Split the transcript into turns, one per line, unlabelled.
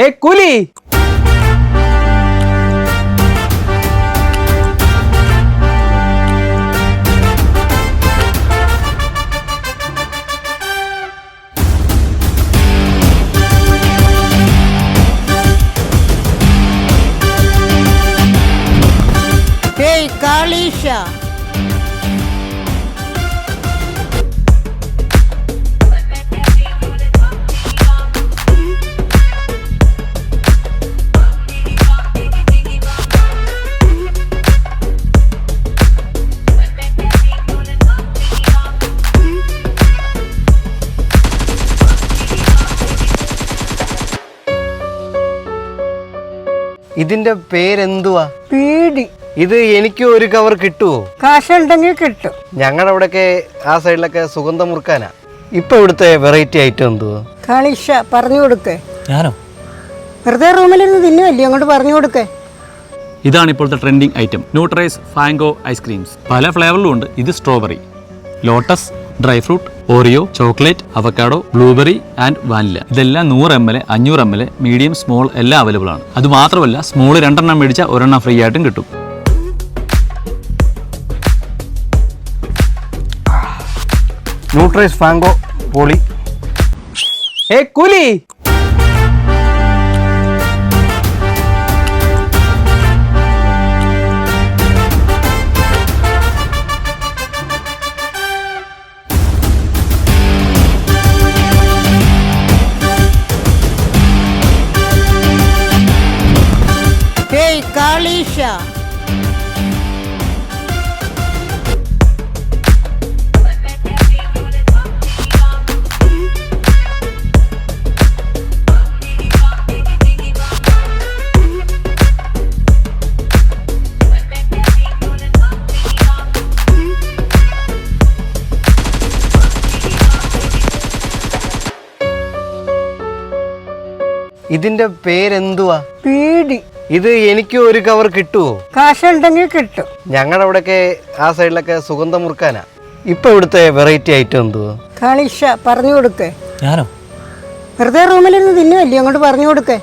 ഏ കൂലി
കാളീഷ
ഇതിന്റെ പേരെന്തുവാ?
പീടി.
ഇത് എനിക്ക് ഒരു കവർ കിട്ടുവോ?
കാശുണ്ടെങ്കിൽ കിട്ടും.
ഞങ്ങളുടെ അവിടെയൊക്കെ ആ സൈഡിലൊക്കെ സുഗന്ധം മുറുക്കാനാ. ഇപ്പൊ ഇവിടുത്തെ വെറൈറ്റി ഐറ്റം എന്തുവാ?
കാളീഷ പറഞ്ഞു കൊടുക്കേ.
ഞാനോ?
വെറുതെ റൂമിലിരുന്ന് തിന്നുമല്ലേ, അങ്ങോട്ട് പറഞ്ഞു കൊടുക്കേ.
ഇതാണ് ഇപ്പോഴത്തെ ട്രെൻഡിങ് ഐറ്റം, ന്യൂട്രൈസ് ഫാങ്കോ ഐസ്ക്രീംസ്. പല ഫ്ലേവറിലും ഉണ്ട്. ഇത് strawberry, lotus, dry fruit, Oreo, chocolate, avocado, blueberry and vanilla. ഇതെല്ലാം 100 ml 500 ml മീഡിയം സ്മോൾ എല്ലാം അവൈലബിൾ ആണ്. അത് മാത്രമല്ല സ്മോൾ 2 എണ്ണം മേടിച്ചാൽ 1 എണ്ണം ഫ്രീ ആയിട്ടും കിട്ടും.
ന്യൂട്രൈസ് ഫാങ്കോ പോളി. ഏ കൂലി
കാളീഷ
ഇതിന്റെ പേരെന്തുവാ?
പീടി.
ഇത് എനിക്ക് ഒരു കവർ കിട്ടുവോ?
കാശുണ്ടെങ്കിൽ കിട്ടും.
ഞങ്ങളുടെ അവിടെയൊക്കെ ആ സൈഡിലൊക്കെ സുഗന്ധം മുറുക്കാനാ. ഇപ്പൊ ഇവിടുത്തെ വെറൈറ്റി ഐറ്റം എന്തുവാ?
കാളീഷ പറഞ്ഞു കൊടുക്കേ.
ഞാനോ?
വെറുതെ റൂമിലിരുന്ന് തിന്നുമല്ലേ, അങ്ങോട്ട് പറഞ്ഞു കൊടുക്കേ.